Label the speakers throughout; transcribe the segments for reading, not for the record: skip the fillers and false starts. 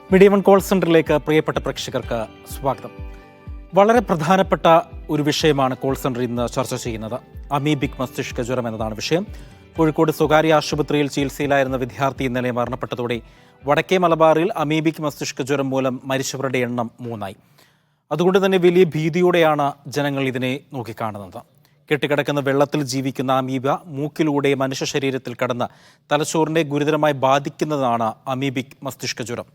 Speaker 1: Media one call സെന്ററിലേക്ക് പ്രിയപ്പെട്ട പ്രേക്ഷകർക്ക് സ്വാഗതം. വളരെ പ്രധാനപ്പെട്ട ഒരു വിഷയമാണ് കോൾ സെന്റർ ഇന്ന് ചർച്ച ചെയ്യുന്നത്. അമീബിക് മസ്തിഷ്ക ജ്വരം എന്നതാണ് വിഷയം. കോഴിക്കോട് സ്വകാര്യ ആശുപത്രിയിൽ ചികിത്സയിലായിരുന്ന വിദ്യാർത്ഥി ഇന്നലെ മരണപ്പെട്ടതോടെ വടക്കേ മലബാറിൽ അമീബിക് മസ്തിഷ്ക ജ്വരം മൂലം മരിച്ചവരുടെ എണ്ണം 3ആയി. അതുകൊണ്ട് തന്നെ വലിയ ഭീതിയോടെയാണ് ജനങ്ങൾ ഇതിനെ നോക്കിക്കാണുന്നത്. കെട്ടിക്കിടക്കുന്ന വെള്ളത്തിൽ ജീവിക്കുന്ന അമീബ മൂക്കിലൂടെ മനുഷ്യ ശരീരത്തിൽ കടന്ന് തലച്ചോറിനെ ഗുരുതരമായി ബാധിക്കുന്നതാണ് അമീബിക് മസ്തിഷ്ക ജ്വരം.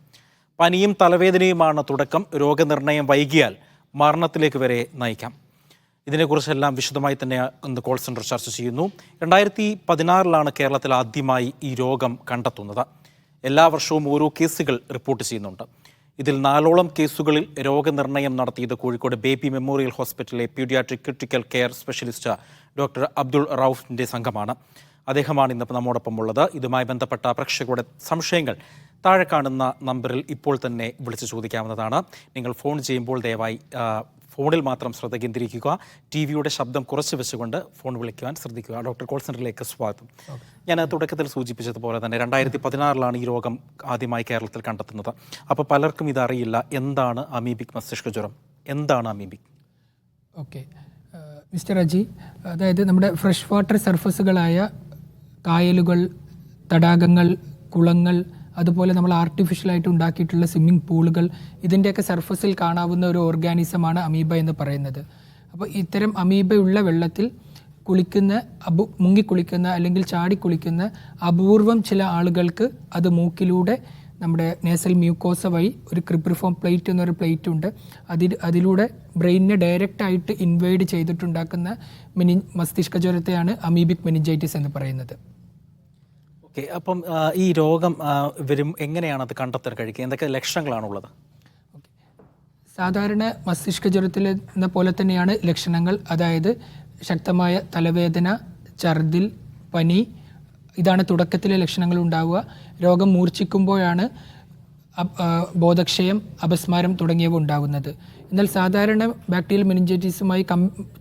Speaker 1: പനിയും തലവേദനയുമാണ് തുടക്കം. രോഗനിർണയം വൈകിയാൽ മരണത്തിലേക്ക് വരെ നയിക്കാം. ഇതിനെക്കുറിച്ചെല്ലാം വിശദമായി തന്നെ ഇന്ന് കോൾ സെന്റർ ചർച്ച ചെയ്യുന്നു. 2016 കേരളത്തിൽ ആദ്യമായി ഈ രോഗം കണ്ടെത്തുന്നത്. എല്ലാ വർഷവും ഓരോ കേസുകൾ റിപ്പോർട്ട് ചെയ്യുന്നുണ്ട്. ഇതിൽ 4ഓളം കേസുകളിൽ രോഗനിർണയം നടത്തിയത് കോഴിക്കോട് ബേബി മെമ്മോറിയൽ ഹോസ്പിറ്റലിലെ paediatric critical care specialist doctor Abdul റൌഫിൻ്റെ സംഘമാണ്. അദ്ദേഹമാണ് ഇന്നിപ്പോൾ നമ്മോടൊപ്പം ഉള്ളത്. ഇതുമായി ബന്ധപ്പെട്ട പ്രേക്ഷകരുടെ സംശയങ്ങൾ താഴെ കാണുന്ന നമ്പറിൽ ഇപ്പോൾ തന്നെ വിളിച്ച് ചോദിക്കാവുന്നതാണ്. നിങ്ങൾ ഫോൺ ചെയ്യുമ്പോൾ ദയവായി ഫോണിൽ മാത്രം ശ്രദ്ധ കേന്ദ്രീകരിക്കുക. ടിവിയുടെ ശബ്ദം കുറച്ച് വെച്ചുകൊണ്ട് ഫോൺ വിളിക്കുവാൻ ശ്രദ്ധിക്കുക. ഡോക്ടർ കോൾ സെന്ററിലേക്ക് സ്വാഗതം. ഞാൻ തുടക്കത്തിൽ സൂചിപ്പിച്ചതുപോലെ തന്നെ 2016 ഈ രോഗം ആദ്യമായി കേരളത്തിൽ കണ്ടെത്തുന്നത്. അപ്പോൾ പലർക്കും ഇതറിയില്ല. എന്താണ് അമീബിക് മസ്തിഷ്ക ജ്വരം? എന്താണ് അമീബിക്?
Speaker 2: ഓക്കെ മിസ്റ്റർ അജി, അതായത് നമ്മുടെ ഫ്രഷ് വാട്ടർ സർഫസുകളായ കായലുകൾ, തടാകങ്ങൾ, കുളങ്ങൾ, അതുപോലെ നമ്മൾ ആർട്ടിഫിഷ്യലായിട്ട് ഉണ്ടാക്കിയിട്ടുള്ള സ്വിമ്മിംഗ് പൂളുകൾ, ഇതിൻ്റെയൊക്കെ സർഫസിൽ കാണാവുന്ന ഒരു ഓർഗാനിസമാണ് അമീബ എന്ന് പറയുന്നത്. അപ്പോൾ ഇത്തരം അമീബയുള്ള വെള്ളത്തിൽ കുളിക്കുന്ന മുങ്ങിക്കുളിക്കുന്ന അല്ലെങ്കിൽ ചാടിക്കുളിക്കുന്ന അപൂർവം ചില ആളുകൾക്ക് അത് മൂക്കിലൂടെ നമ്മുടെ നേസൽ മ്യൂക്കോസ വഴി ഒരു ക്രിബ്രിഫോം പ്ലേറ്റ് എന്നൊരു പ്ലേറ്റ് ഉണ്ട്, അതിലൂടെ ബ്രെയിനിനെ ഡയറക്റ്റായിട്ട് ഇൻവേഡ് ചെയ്തിട്ടുണ്ടാക്കുന്ന മസ്തിഷ്ക ജ്വരത്തെയാണ് അമീബിക് മെനിഞ്ചൈറ്റിസ് എന്ന് പറയുന്നത്.
Speaker 1: ഓക്കെ, അപ്പം ഈ രോഗം വരും എങ്ങനെയാണ് അത് കണ്ടെത്താൻ കഴിയുക? എന്തൊക്കെ ലക്ഷണങ്ങളാണുള്ളത്?
Speaker 2: സാധാരണ മസ്തിഷ്ക ജ്വരത്തിലെന്ന പോലെ തന്നെയാണ് ലക്ഷണങ്ങൾ. അതായത് ശക്തമായ തലവേദന, ഛർദിൽ, പനി, ഇതാണ് തുടക്കത്തിലെ ലക്ഷണങ്ങൾ ഉണ്ടാവുക. രോഗം മൂർച്ഛിക്കുമ്പോഴാണ് ബോധക്ഷയം, അപസ്മാരം തുടങ്ങിയവ ഉണ്ടാകുന്നത്. എന്നാൽ സാധാരണ ബാക്ടീരിയൽ മെനിഞ്ചൈറ്റിസുമായി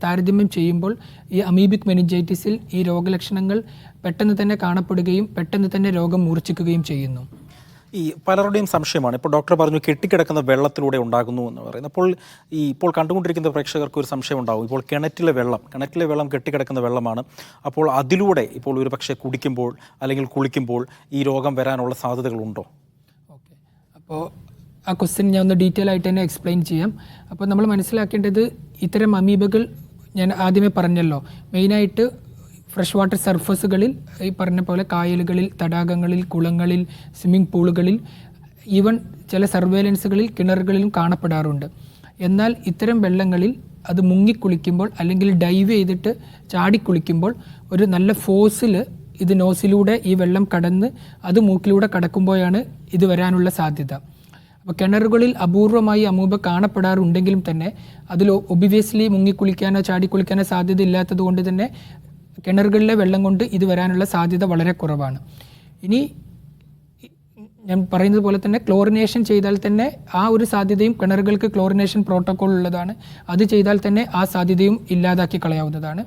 Speaker 2: താരതമ്യം ചെയ്യുമ്പോൾ ഈ അമീബിക് മെനിഞ്ചൈറ്റിസിൽ ഈ രോഗലക്ഷണങ്ങൾ പെട്ടെന്ന് തന്നെ കാണപ്പെടുകയും പെട്ടെന്ന് തന്നെ രോഗം മൂർച്ഛിക്കുകയും ചെയ്യുന്നു.
Speaker 1: ഈ പലരുടെയും സംശയമാണ്, ഇപ്പോൾ ഡോക്ടർ പറഞ്ഞു കെട്ടിക്കിടക്കുന്ന വെള്ളത്തിലൂടെ ഉണ്ടാകുന്നു എന്ന് പറയുന്നത്. അപ്പോൾ ഇപ്പോൾ കണ്ടുകൊണ്ടിരിക്കുന്ന പ്രേക്ഷകർക്ക് ഒരു സംശയം ഉണ്ടാകും. ഇപ്പോൾ കിണറ്റിലെ വെള്ളം കെട്ടിക്കിടക്കുന്ന വെള്ളമാണ്. അപ്പോൾ അതിലൂടെ ഇപ്പോൾ ഒരു പക്ഷേ കുടിക്കുമ്പോൾ അല്ലെങ്കിൽ കുളിക്കുമ്പോൾ ഈ രോഗം വരാനുള്ള സാധ്യതകളുണ്ടോ?
Speaker 2: ഓക്കെ, അപ്പോൾ ആ ക്വസ്റ്റ്യൻ ഞാൻ ഒന്ന് ഡീറ്റെയിൽ ആയിട്ട് തന്നെ എക്സ്പ്ലെയിൻ ചെയ്യാം. അപ്പോൾ നമ്മൾ മനസ്സിലാക്കേണ്ടത്, ഇത്തരം അമീബകൾ ഞാൻ ആദ്യമേ പറഞ്ഞല്ലോ, മെയിനായിട്ട് ഫ്രഷ് വാട്ടർ സർഫസുകളിൽ, ഈ പറഞ്ഞ പോലെ കായലുകളിൽ, തടാകങ്ങളിൽ, കുളങ്ങളിൽ, സ്വിമ്മിംഗ് പൂളുകളിൽ, ഈവൻ ചില സർവേലൻസുകളിൽ, കിണറുകളിലും കാണപ്പെടാറുണ്ട്. എന്നാൽ ഇത്തരം വെള്ളങ്ങളിൽ അത് മുങ്ങിക്കുളിക്കുമ്പോൾ അല്ലെങ്കിൽ ഡൈവ് ചെയ്തിട്ട് ചാടിക്കുളിക്കുമ്പോൾ ഒരു നല്ല ഫോഴ്സിൽ ഇത് നോസിലൂടെ ഈ വെള്ളം കടന്ന് അത് മൂക്കിലൂടെ കടക്കുമ്പോഴാണ് ഇത് വരാനുള്ള സാധ്യത. അപ്പോൾ കിണറുകളിൽ അപൂർവമായി അമീബ കാണപ്പെടാറുണ്ടെങ്കിലും തന്നെ അതിൽ ഒബിയസ്ലി മുങ്ങിക്കുളിക്കാനോ ചാടിക്കുളിക്കാനോ സാധ്യത ഇല്ലാത്തത് കൊണ്ട് തന്നെ കിണറുകളിലെ വെള്ളം കൊണ്ട് ഇത് വരാനുള്ള സാധ്യത വളരെ കുറവാണ്. ഇനി ഞാൻ പറയുന്നത് പോലെ തന്നെ ക്ലോറിനേഷൻ ചെയ്താൽ തന്നെ ആ ഒരു സാധ്യതയും, കിണറുകൾക്ക് ക്ലോറിനേഷൻ പ്രോട്ടോക്കോൾ ഉള്ളതാണ്, അത് ചെയ്താൽ തന്നെ ആ സാധ്യതയും ഇല്ലാതാക്കി കളയാവുന്നതാണ്.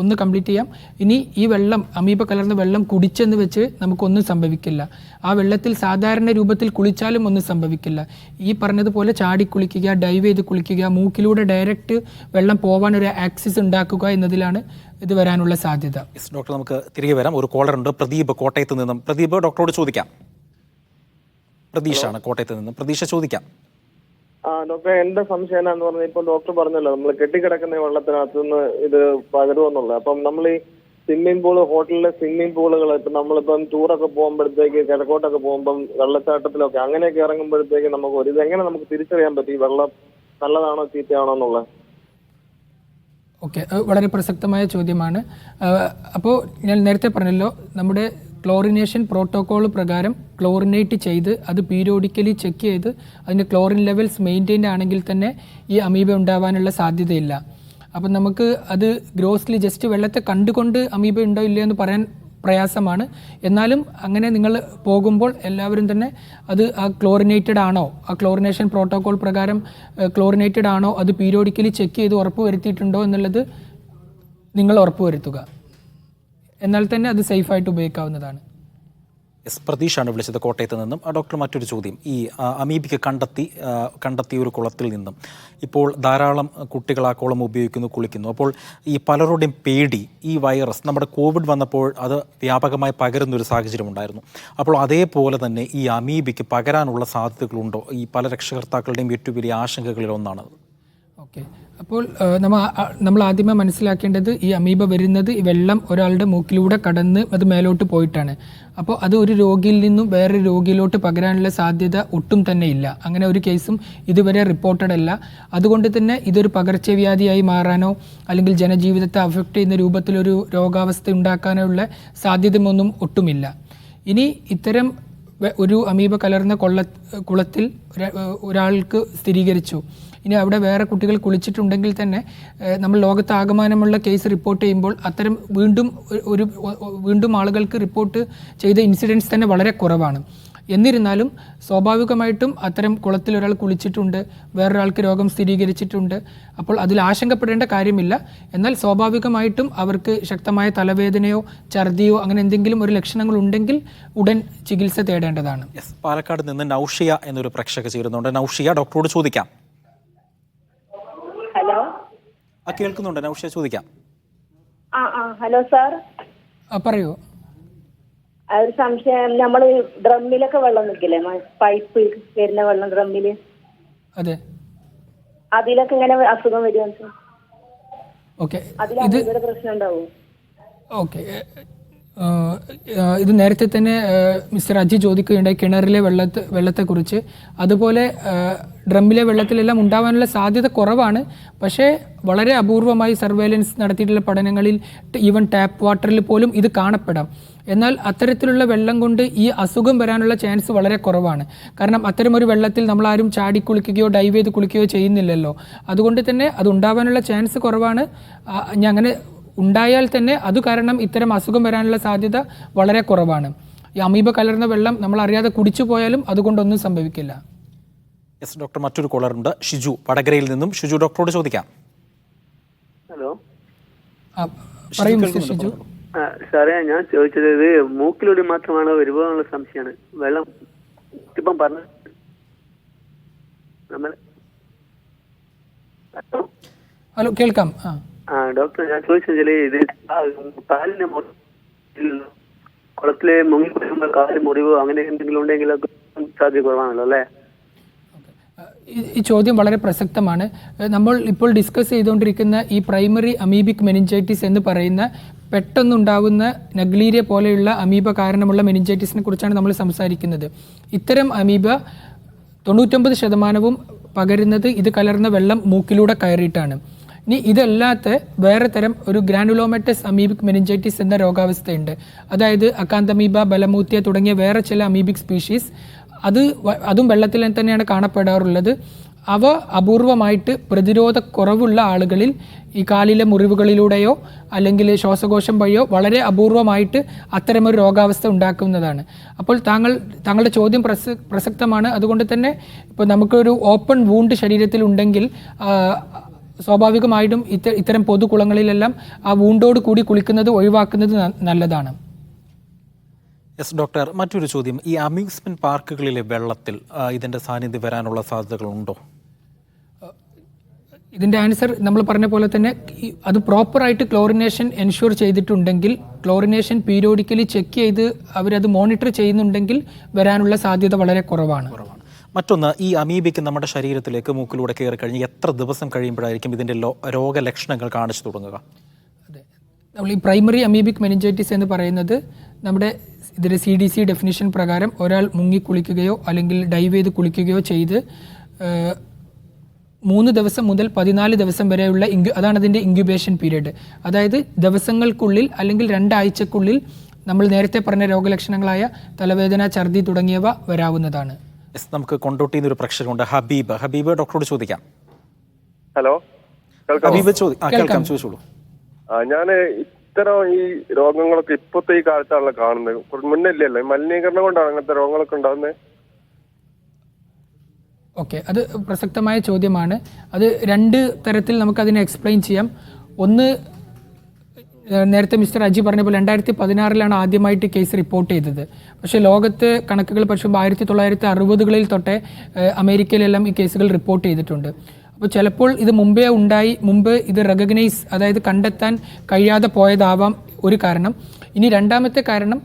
Speaker 2: ഒന്ന് കംപ്ലീറ്റ് ചെയ്യാം. ഇനി ഈ വെള്ളം, അമീബ കലർന്ന വെള്ളം കുടിച്ചെന്ന് വെച്ച് നമുക്കൊന്നും സംഭവിക്കില്ല. ആ വെള്ളത്തിൽ സാധാരണ രൂപത്തിൽ കുളിച്ചാലും ഒന്നും സംഭവിക്കില്ല. ഈ പറഞ്ഞതുപോലെ ചാടിക്കുളിക്കുക, ഡൈവ് ചെയ്ത് കുളിക്കുക, മൂക്കിലൂടെ ഡയറക്റ്റ് വെള്ളം പോകാൻ ഒരു ആക്സിസ് ഉണ്ടാക്കുക എന്നതിലാണ് ഇത് വരാനുള്ള സാധ്യത.
Speaker 1: ഡോക്ടർ, നമുക്ക് തിരികെ വരാം. ഒരു കോളർ ഉണ്ട്, പ്രദീപ് കോട്ടയത്ത് നിന്നും. പ്രദീപ്, ഡോക്ടറോട് ചോദിക്കാം. പ്രതീഷാണ് കോട്ടയത്ത് നിന്നും. പ്രതീക്ഷ ചോദിക്കാം.
Speaker 3: ഡോക്ടറെ, എന്റെ സംശയം എന്നാന്ന് പറഞ്ഞാൽ, ഇപ്പൊ ഡോക്ടർ പറഞ്ഞല്ലോ നമ്മൾ കെട്ടിക്കിടക്കുന്ന വെള്ളത്തിനകത്ത് നിന്ന് ഇത് പകരുമെന്നുള്ളത്. അപ്പം നമ്മൾ ഈ സ്വിമ്മിംഗ് പൂള്, ഹോട്ടലിലെ സ്വിമ്മിംഗ് പൂളുകൾ, ഇപ്പൊ നമ്മളിപ്പം ടൂറൊക്കെ പോകുമ്പോഴത്തേക്ക്, കിഴക്കോട്ടൊക്കെ പോകുമ്പം വെള്ളച്ചാട്ടത്തിലൊക്കെ അങ്ങനെയൊക്കെ ഇറങ്ങുമ്പോഴത്തേക്ക് നമുക്ക് ഇതെങ്ങനെ നമുക്ക് തിരിച്ചറിയാൻ പറ്റും ഈ വെള്ളം നല്ലതാണോ ചീത്തയാണോ എന്നുള്ളത്?
Speaker 2: ഓക്കെ, വളരെ പ്രസക്തമായ ചോദ്യമാണ്. അപ്പോൾ ഞാൻ നേരത്തെ പറഞ്ഞല്ലോ, നമ്മുടെ ക്ലോറിനേഷൻ പ്രോട്ടോക്കോൾ പ്രകാരം ക്ലോറിനേറ്റ് ചെയ്ത് അത് പീരിയോഡിക്കലി ചെക്ക് ചെയ്ത് അതിൻ്റെ ക്ലോറിൻ ലെവൽസ് മെയിൻറ്റെയിൻ ആണെങ്കിൽ തന്നെ ഈ അമീബ ഉണ്ടാവാനുള്ള സാധ്യതയില്ല. അപ്പം നമുക്ക് അത് ഗ്രോസ്ലി ജസ്റ്റ് വെള്ളത്തെ കണ്ടുകൊണ്ട് അമീബ ഉണ്ടോ ഇല്ലയോ എന്ന് പറയാൻ പ്രയാസമാണ്. എന്നാലും അങ്ങനെ നിങ്ങൾ പോകുമ്പോൾ എല്ലാവരും തന്നെ അത് ആ ക്ലോറിനേറ്റഡ് ആണോ, ആ ക്ലോറിനേഷൻ പ്രോട്ടോകോൾ പ്രകാരം ക്ലോറിനേറ്റഡ് ആണോ, അത് പീരിയോഡിക്കലി ചെക്ക് ചെയ്ത് ഉറപ്പ് വരുത്തിയിട്ടുണ്ടോ എന്നുള്ളത് നിങ്ങൾ ഉറപ്പ് വരുത്തുക. എന്നാൽ തന്നെ അത് സേഫായിട്ട് ഉപയോഗിക്കാവുന്നതാണ്.
Speaker 1: എസ് പ്രതീഷാണ് വിളിച്ചത് കോട്ടയത്ത് നിന്നും. ഡോക്ടർ, മറ്റൊരു ചോദ്യം. ഈ അമീബിക്ക് കണ്ടെത്തിയ ഒരു കുളത്തിൽ നിന്നും ഇപ്പോൾ ധാരാളം കുട്ടികൾ ആ കുളം ഉപയോഗിക്കുന്നു, കുളിക്കുന്നു. അപ്പോൾ ഈ പലരുടെയും പേടി, ഈ വൈറസ് നമ്മുടെ കോവിഡ് വന്നപ്പോൾ അത് വ്യാപകമായി പകരുന്നൊരു സാഹചര്യം ഉണ്ടായിരുന്നു. അപ്പോൾ അതേപോലെ തന്നെ ഈ അമീബിക്ക് പകരാനുള്ള സാധ്യതകളുണ്ടോ? ഈ പല രക്ഷകർത്താക്കളുടെയും ഏറ്റവും വലിയ ആശങ്കകളിൽ ഒന്നാണത്.
Speaker 2: ഓക്കെ, അപ്പോൾ നമ്മൾ ആദ്യമേ മനസ്സിലാക്കേണ്ടത് ഈ അമീബ വരുന്നത് ഈ വെള്ളം ഒരാളുടെ മൂക്കിലൂടെ കടന്ന് അത് മേലോട്ട് പോയിട്ടാണ്. അപ്പോൾ അത് ഒരു രോഗിയിൽ നിന്നും വേറൊരു രോഗിയിലോട്ട് പകരാനുള്ള സാധ്യത ഒട്ടും തന്നെ ഇല്ല. അങ്ങനെ ഒരു കേസും ഇതുവരെ റിപ്പോർട്ടഡ് അല്ല. അതുകൊണ്ട് തന്നെ ഇതൊരു പകർച്ചവ്യാധിയായി മാറാനോ അല്ലെങ്കിൽ ജനജീവിതത്തെ അഫക്റ്റ് ചെയ്യുന്ന രൂപത്തിലൊരു രോഗാവസ്ഥ ഉണ്ടാക്കാനോ ഉള്ള സാധ്യതയൊന്നും ഒട്ടുമില്ല. ഇനി ഇത്തരം ഒരു അമീബ കലർന്ന കുളത്തിൽ ഒരാൾക്ക് സ്ഥിരീകരിച്ചു, ഇനി അവിടെ വേറെ കുട്ടികൾ കുളിച്ചിട്ടുണ്ടെങ്കിൽ തന്നെ നമ്മൾ ലോകത്താകമാനമുള്ള കേസ് റിപ്പോർട്ട് ചെയ്യുമ്പോൾ അത്തരം വീണ്ടും ആളുകൾക്ക് റിപ്പോർട്ട് ചെയ്ത ഇൻസിഡൻസ് തന്നെ വളരെ കുറവാണ്. എന്നിരുന്നാലും സ്വാഭാവികമായിട്ടും അത്തരം കുളത്തിൽ ഒരാൾ കുളിച്ചിട്ടുണ്ട്, വേറൊരാൾക്ക് രോഗം സ്ഥിരീകരിച്ചിട്ടുണ്ട്. അപ്പോൾ അതിൽ ആശങ്കപ്പെടേണ്ട കാര്യമില്ല. എന്നാൽ സ്വാഭാവികമായിട്ടും അവർക്ക് ശക്തമായ തലവേദനയോ ഛർദിയോ അങ്ങനെ എന്തെങ്കിലും ഒരു ലക്ഷണങ്ങൾ ഉണ്ടെങ്കിൽ ഉടൻ ചികിത്സ തേടേണ്ടതാണ്.
Speaker 1: പാലക്കാട് നിന്ന് നൗഷിയ എന്നൊരു പ്രേക്ഷക ചേരുന്നുണ്ട്. നൗഷിയ, ഡോക്ടറോട് ചോദിക്കാം.
Speaker 4: ഹലോ,
Speaker 1: കേൾക്കുന്നുണ്ട് നൗഷിയ, ചോദിക്കാം.
Speaker 4: ഹലോ സാർ,
Speaker 2: പറയൂ.
Speaker 4: ഒരു സംശയം, നമ്മള് ഡ്രമ്മിലൊക്കെ വെള്ളം നിൽക്കില്ലേ, പൈപ്പ് വരുന്ന വെള്ളം ഡ്രമ്മില്,
Speaker 2: അതെ,
Speaker 4: അതിലൊക്കെ ഇങ്ങനെ അസുഖം വരുമോ?
Speaker 2: ഓക്കെ,
Speaker 4: അതിൽ പ്രശ്നം ഉണ്ടാവും?
Speaker 2: ഓക്കെ, ഇത് നേരത്തെ തന്നെ മിസ്റ്റർ അജി ചോദിക്കുകയുണ്ടായി കിണറിലെ വെള്ളത്തെക്കുറിച്ച്. അതുപോലെ ഡ്രമ്മിലെ വെള്ളത്തിലെല്ലാം ഉണ്ടാവാനുള്ള സാധ്യത കുറവാണ്. പക്ഷേ വളരെ അപൂർവമായി സർവൈലൻസ് നടത്തിയിട്ടുള്ള പഠനങ്ങളിൽ ഈവൻ ടാപ്പ് വാട്ടറിൽ പോലും ഇത് കാണപ്പെടാം. എന്നാൽ അത്തരത്തിലുള്ള വെള്ളം കൊണ്ട് ഈ അസുഖം വരാനുള്ള ചാൻസ് വളരെ കുറവാണ്. കാരണം അത്തരമൊരു വെള്ളത്തിൽ നമ്മളാരും ചാടി കുളിക്കുകയോ ഡൈവ് ചെയ്ത് കുളിക്കുകയോ ചെയ്യുന്നില്ലല്ലോ. അതുകൊണ്ട് തന്നെ അത് ഉണ്ടാവാനുള്ള ചാൻസ് കുറവാണ്. അങ്ങനെ ഉണ്ടായാൽ തന്നെ അത് കാരണം ഇത്തരം അസുഖം വരാനുള്ള സാധ്യത വളരെ കുറവാണ്. ഈ അമീബ കലർന്ന വെള്ളം നമ്മൾ അറിയാതെ കുടിച്ചു പോയാലും അതുകൊണ്ടൊന്നും സംഭവിക്കില്ല.
Speaker 1: യെസ് ഡോക്ടർ, മറ്റൊരു കോളറുണ്ട്, ഷിജു വടകരയിൽ നിന്നും. ഷിജു, ഡോക്ടറോട് ചോദിക്കാം.
Speaker 3: ഹലോ,
Speaker 2: പറയൂ മിസ്റ്റർ ഷിജു.
Speaker 5: സാറേ, ഞാൻ ചോദിച്ചത് ഇത് മൂക്കിലൂടെ മാത്രമാണോ വരുവാനുള്ള സംശയമാണ്. വെള്ളം ഇപ്പം പറഞ്ഞു നമ്മൾ.
Speaker 2: ഹലോ, കേൾക്കാം.
Speaker 5: ഡോക്ടർ, ഞാൻ ചോദിച്ചാല് ഇത് കാലിന് കുളത്തില് മുങ്ങി കുളിക്കുമ്പോൾ കാലിന് മുറിവോ അങ്ങനെ എന്തെങ്കിലും ഉണ്ടെങ്കിൽ സാധ്യത കുറവാണല്ലോ അല്ലേ?
Speaker 2: ഈ ചോദ്യം വളരെ പ്രസക്തമാണ്. നമ്മൾ ഇപ്പോൾ ഡിസ്കസ് ചെയ്തുകൊണ്ടിരിക്കുന്ന ഈ പ്രൈമറി അമീബിക് മെനിഞ്ചൈറ്റിസ് എന്ന് പറയുന്ന പെട്ടെന്നുണ്ടാകുന്ന നഗ്ലീരിയ പോലെയുള്ള അമീബ കാരണമുള്ള മെനിഞ്ചൈറ്റിസിനെ കുറിച്ചാണ് നമ്മൾ സംസാരിക്കുന്നത്. ഇത്തരം അമീബ 99% പകരുന്നത് ഇത് കലർന്ന വെള്ളം മൂക്കിലൂടെ കയറിയിട്ടാണ്. ഇനി ഇതല്ലാത്ത വേറെ തരം ഒരു ഗ്രാനുലോമറ്റസ് അമീബിക് മെനിഞ്ചൈറ്റിസ് എന്ന രോഗാവസ്ഥയുണ്ട്. അതായത് അക്കാന്തമീബ, ബലമൂത്യ തുടങ്ങിയ വേറെ ചില അമീബിക് സ്പീഷീസ്, അതും വെള്ളത്തിൽ തന്നെയാണ് കാണപ്പെടാറുള്ളത്. അവ അപൂർവമായിട്ട് പ്രതിരോധ കുറവുള്ള ആളുകളിൽ ഈ കാലിലെ മുറിവുകളിലൂടെയോ അല്ലെങ്കിൽ ശ്വാസകോശം വഴിയോ വളരെ അപൂർവമായിട്ട് അത്തരമൊരു രോഗാവസ്ഥ ഉണ്ടാക്കുന്നതാണ്. അപ്പോൾ താങ്കളുടെ ചോദ്യം പ്രസക്തമാണ്. അതുകൊണ്ട് തന്നെ ഇപ്പോൾ നമുക്കൊരു ഓപ്പൺ വൂണ്ട് ശരീരത്തിൽ ഉണ്ടെങ്കിൽ സ്വാഭാവികമായിട്ടും ഇത്തരം പൊതുകുളങ്ങളിലെല്ലാം ആ വൂണ്ടോട് കൂടി കുളിക്കുന്നത് ഒഴിവാക്കുന്നത് നല്ലതാണ്.
Speaker 1: യെസ് ഡോക്ടർ, മറ്റൊരു ചോദ്യം. ഈ അമ്യൂസ്മെന്റ് പാർക്കുകളിലെ വെള്ളത്തിൽ ഇതിന്റെ സാന്നിധ്യം വരാനുള്ള സാധ്യതകളുണ്ടോ?
Speaker 2: ഇതിൻ്റെ ആൻസർ നമ്മൾ പറഞ്ഞ പോലെ തന്നെ അത് പ്രോപ്പറായിട്ട് ക്ലോറിനേഷൻ എൻഷുർ ചെയ്തിട്ടുണ്ടെങ്കിൽ, ക്ലോറിനേഷൻ പീരിയോഡിക്കലി ചെക്ക് ചെയ്ത് അവരത് മോണിറ്റർ ചെയ്യുന്നുണ്ടെങ്കിൽ വരാനുള്ള സാധ്യത വളരെ കുറവാണ്.
Speaker 1: മറ്റൊന്ന്, ഈ അമീബയ്ക്ക് നമ്മുടെ ശരീരത്തിലേക്ക് മൂക്കിലൂടെ കയറി കഴിഞ്ഞ് എത്ര ദിവസം കഴിയുമ്പോഴായിരിക്കും ഇതിൻ്റെ രോഗലക്ഷണങ്ങൾ കാണിച്ചു തുടങ്ങുക?
Speaker 2: അതെ, നമ്മൾ ഈ പ്രൈമറി അമീബിക് മെനിഞ്ചൈറ്റിസ് എന്ന് പറയുന്നത് നമ്മുടെ ഇതിൻ്റെ CDC ഡെഫിനിഷൻ പ്രകാരം ഒരാൾ മുങ്ങി കുളിക്കുകയോ അല്ലെങ്കിൽ ഡൈവ് ചെയ്ത് കുളിക്കുകയോ ചെയ്ത് 3 ദിവസം മുതൽ 14 ദിവസം വരെയുള്ള അതാണ് അതിൻ്റെ ഇൻക്യുബേഷൻ പീരീഡ്. അതായത് ദിവസങ്ങൾക്കുള്ളിൽ അല്ലെങ്കിൽ 2 ആഴ്ചക്കുള്ളിൽ നമ്മൾ നേരത്തെ പറഞ്ഞ രോഗലക്ഷണങ്ങളായ തലവേദന, ഛർദി തുടങ്ങിയവ വരാവുന്നതാണ്.
Speaker 1: നമുക്ക് കൊണ്ടോട്ടിയിൽ നിന്ന് ഒരു പ്രേക്ഷകനുണ്ട്, ഹബീബ്, ഡോക്ടറോട് ചോദിക്കാം.
Speaker 6: ഹലോ,
Speaker 1: ഹബീബ് കേൾക്കാം, ചോദിച്ചോളൂ.
Speaker 6: ഞാൻ ഇത്തരം ഈ രോഗങ്ങളൊക്കെ ഇപ്പോഴത്തെ ഈ കാലത്താണല്ലോ കാണുന്നത്, മുന്നില്ലല്ലോ. മലിനീകരണം കൊണ്ടാണ് അങ്ങനത്തെ രോഗങ്ങളൊക്കെ ഉണ്ടാകുന്നത്.
Speaker 2: ഓക്കെ, അത് പ്രസക്തമായ ചോദ്യമാണ്. അത് 2 തരത്തിൽ നമുക്കതിനെ എക്സ്പ്ലെയിൻ ചെയ്യാം. ഒന്ന്, നേരത്തെ മിസ്റ്റർ അജി പറഞ്ഞ പോലെ 2016 ആദ്യമായിട്ട് കേസ് റിപ്പോർട്ട് ചെയ്തത്. പക്ഷേ ലോകത്ത് കണക്കുകൾ പക്ഷേ 1960കളിൽ തൊട്ടേ അമേരിക്കയിലെല്ലാം ഈ കേസുകൾ റിപ്പോർട്ട് ചെയ്തിട്ടുണ്ട്. അപ്പോൾ ചിലപ്പോൾ ഇത് മുമ്പ് ഇത് റെക്കഗ്നൈസ്, അതായത് കണ്ടെത്താൻ കഴിയാതെ പോയതാവാം ഒരു കാരണം. ഇനി രണ്ടാമത്തെ കാരണം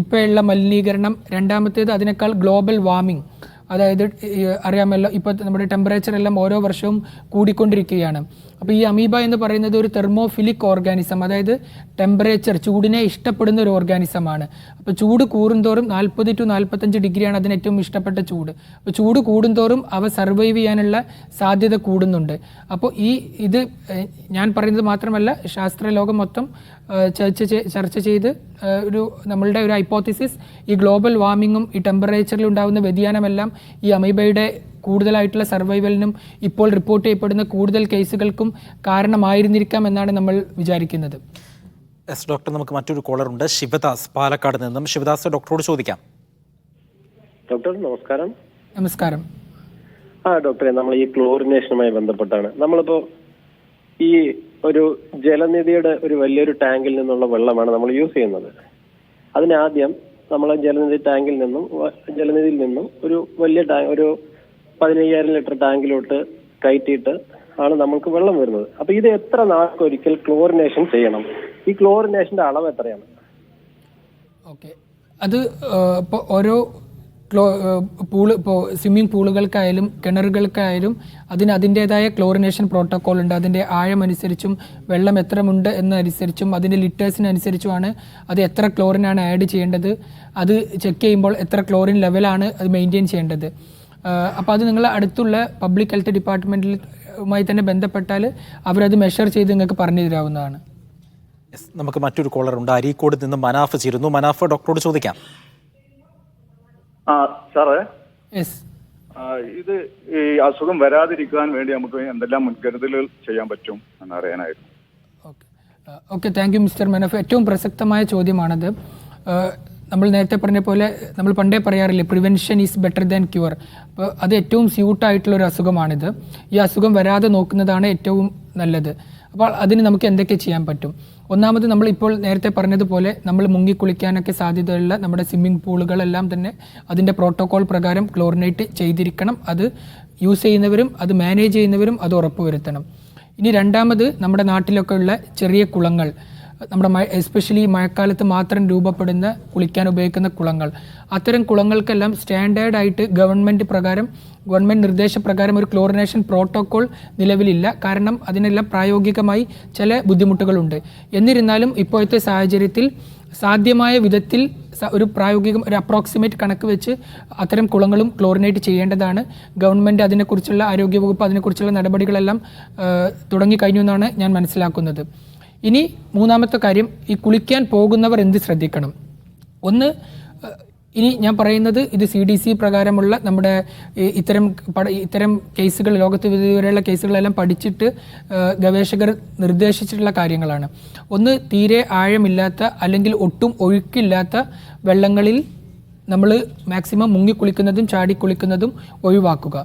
Speaker 2: ഇപ്പോഴുള്ള മലിനീകരണം, രണ്ടാമത്തേത് അതിനേക്കാൾ ഗ്ലോബൽ വാർമിംഗ്. അതായത് അറിയാമല്ലോ, ഇപ്പോൾ നമ്മുടെ ടെമ്പറേച്ചർ എല്ലാം ഓരോ വർഷവും കൂടിക്കൊണ്ടിരിക്കുകയാണ്. അപ്പോൾ ഈ അമീബ എന്ന് പറയുന്നത് ഒരു തെർമോഫിലിക് ഓർഗാനിസം, അതായത് ടെമ്പറേച്ചർ, ചൂടിനെ ഇഷ്ടപ്പെടുന്ന ഒരു ഓർഗാനിസമാണ്. അപ്പോൾ ചൂട് കൂടുന്തോറും 40 to 45 ഡിഗ്രിയാണ് അതിന് ഏറ്റവും ഇഷ്ടപ്പെട്ട ചൂട്. അപ്പോൾ ചൂട് കൂടുന്തോറും അവ സർവൈവ് ചെയ്യാനുള്ള സാധ്യത കൂടുന്നുണ്ട്. അപ്പോൾ ഇത് ഞാൻ പറയുന്നത് മാത്രമല്ല, ശാസ്ത്രലോകം മൊത്തം ചർച്ച ചെയ്ത് നമ്മളുടെ ഒരു ഹൈപ്പോത്തിസിസ്, ഈ ഗ്ലോബൽ വാർമിങ്ങും ഈ ടെമ്പറേച്ചറിൽ ഉണ്ടാകുന്ന വ്യതിയാനമെല്ലാം ഈ അമീബയുടെ കൂടുതലായിട്ടുള്ള സർവൈവലിനും ഇപ്പോൾ റിപ്പോർട്ട് ചെയ്യപ്പെടുന്ന കൂടുതൽ കേസുകൾക്കും കാരണമായിരുന്നിരിക്കാം എന്നാണ് നമ്മൾ വിചാരിക്കുന്നത്.
Speaker 1: എസ് ഡോക്ടർ, നമുക്ക് മറ്റൊരു കോളർ ഉണ്ട്, ശിവദാസ് പാലക്കാട് നിന്നും. ശിവദാസ്, ഡോക്ടറോട് ചോദിക്കാം.
Speaker 7: ഡോക്ടർ നമസ്കാരം.
Speaker 2: നമസ്കാരം.
Speaker 7: ഡോക്ടറെ, നമ്മൾ ഈ ക്ലോറിനേഷനുമായി ബന്ധപ്പെട്ടാണ്. നമ്മളിപ്പോ ഈ ഒരു ജലനിധിയുടെ ഒരു വലിയൊരു ടാങ്കിൽ നിന്നുള്ള വെള്ളമാണ് നമ്മൾ യൂസ് ചെയ്യുന്നത്. അതിനാദ്യം നമ്മൾ ജലനിധിയിൽ നിന്നും ഒരു വലിയ ഒരു 15,000 ലിറ്റർ ടാങ്കിലോട്ട് കയറ്റിയിട്ട് ആണ് നമുക്ക് വെള്ളം വരുന്നത്. അപ്പൊ ഇത് എത്ര നാൾക്കൊരിക്കൽ ക്ലോറിനേഷൻ ചെയ്യണം? ഈ ക്ലോറിനേഷന്റെ അളവ് എത്രയാണ്?
Speaker 2: ഓക്കെ, അത് ഇപ്പോൾ ഓരോ ഇപ്പോൾ സ്വിമ്മിംഗ് പൂളുകൾക്കായാലും കിണറുകൾക്കായാലും അതിൻ്റേതായ ക്ലോറിനേഷൻ പ്രോട്ടോക്കോൾ ഉണ്ട്. അതിൻ്റെ ആഴം അനുസരിച്ചും വെള്ളം എത്രമുണ്ട് എന്നനുസരിച്ചും അതിൻ്റെ ലിറ്റേഴ്സിനനുസരിച്ചുമാണ് അത് എത്ര ക്ലോറിനാണ് ആഡ് ചെയ്യേണ്ടത്. അത് ചെക്ക് ചെയ്യുമ്പോൾ എത്ര ക്ലോറിൻ ലെവലാണ് അത് മെയിൻറ്റെയിൻ ചെയ്യേണ്ടത്. അപ്പോൾ അത് നിങ്ങൾ അടുത്തുള്ള പബ്ലിക് ഹെൽത്ത് ഡിപ്പാർട്ട്മെൻറ്റുമായി തന്നെ ബന്ധപ്പെട്ടാൽ അവരത് മെഷർ ചെയ്ത് നിങ്ങൾക്ക് പറഞ്ഞു തരാവുന്നതാണ്.
Speaker 1: നമുക്ക് മറ്റൊരു കോളർ ഉണ്ട്, അരീക്കോട് നിന്ന് മനാഫ് ചേരുന്നു. മനാഫ്, ഡോക്ടറോട് ചോദിക്കാം.
Speaker 8: സാറേ,
Speaker 2: യെസ്,
Speaker 8: ഇത് ഈ അസുഖം വരാതിരിക്കാൻ വേണ്ടി നമുക്ക് എന്തെല്ലാം മുൻകരുതലുകൾ ചെയ്യാൻ പറ്റും എന്നറിയാനായിരുന്നു.
Speaker 2: Okay, thank you mister Manaf. ഏറ്റവും പ്രസക്തമായ ചോദ്യമാണത്. നമ്മൾ നേരത്തെ പറഞ്ഞ പോലെ നമ്മൾ പണ്ടേ പറയാറില്ലേ, prevention is better than cure. അപ്പോൾ അത് ഏറ്റവും സ്യൂട്ടായിട്ടുള്ളൊരു അസുഖമാണിത്. ഈ അസുഖം വരാതെ നോക്കുന്നതാണ് ഏറ്റവും നല്ലത്. അപ്പോൾ അതിന് നമുക്ക് എന്തൊക്കെ ചെയ്യാൻ പറ്റും? ഒന്നാമത്, നമ്മളിപ്പോൾ നേരത്തെ പറഞ്ഞതുപോലെ നമ്മൾ മുങ്ങിക്കുളിക്കാനൊക്കെ സാധ്യതയുള്ള നമ്മുടെ സ്വിമ്മിംഗ് പൂളുകളെല്ലാം തന്നെ അതിൻ്റെ പ്രോട്ടോകോൾ പ്രകാരം ക്ലോറിനേറ്റ് ചെയ്തിരിക്കണം. അത് യൂസ് ചെയ്യുന്നവരും അത് മാനേജ് ചെയ്യുന്നവരും അത് ഉറപ്പുവരുത്തണം. ഇനി രണ്ടാമത്, നമ്മുടെ നാട്ടിലൊക്കെ ഉള്ള ചെറിയ കുളങ്ങൾ, നമ്മുടെ എസ്പെഷ്യലി മഴക്കാലത്ത് മാത്രം രൂപപ്പെടുന്ന കുളിക്കാൻ ഉപയോഗിക്കുന്ന കുളങ്ങൾ, അത്തരം കുളങ്ങൾക്കെല്ലാം സ്റ്റാൻഡേർഡായിട്ട് ഗവൺമെൻറ് നിർദ്ദേശപ്രകാരം ഒരു ക്ലോറിനേഷൻ പ്രോട്ടോക്കോൾ നിലവിലില്ല. കാരണം അതിനെല്ലാം പ്രായോഗികമായി ചില ബുദ്ധിമുട്ടുകളുണ്ട്. എന്നിരുന്നാലും ഇപ്പോഴത്തെ സാഹചര്യത്തിൽ സാധ്യമായ വിധത്തിൽ ഒരു അപ്രോക്സിമേറ്റ് കണക്ക് വെച്ച് അത്തരം കുളങ്ങളും ക്ലോറിനേറ്റ് ചെയ്യേണ്ടതാണ്. ഗവൺമെൻറ് അതിനെക്കുറിച്ചുള്ള, ആരോഗ്യവകുപ്പ് അതിനെക്കുറിച്ചുള്ള നടപടികളെല്ലാം തുടങ്ങിക്കഴിഞ്ഞു എന്നാണ് ഞാൻ മനസ്സിലാക്കുന്നത്. ഇനി മൂന്നാമത്തെ കാര്യം, ഈ കുളിക്കാൻ പോകുന്നവർ എന്ത് ശ്രദ്ധിക്കണം? ഒന്ന്, ഇനി ഞാൻ പറയുന്നത് ഇത് CDC പ്രകാരമുള്ള നമ്മുടെ ഇത്തരം കേസുകൾ, ലോകത്ത് ഇതുവരെയുള്ള കേസുകളെല്ലാം പഠിച്ചിട്ട് ഗവേഷകർ നിർദ്ദേശിച്ചിട്ടുള്ള കാര്യങ്ങളാണ്. ഒന്ന്, തീരെ ആഴമില്ലാത്ത അല്ലെങ്കിൽ ഒട്ടും ഒഴുക്കില്ലാത്ത വെള്ളങ്ങളിൽ നമ്മൾ മാക്സിമം മുങ്ങിക്കുളിക്കുന്നതും ചാടിക്കുളിക്കുന്നതും ഒഴിവാക്കുക.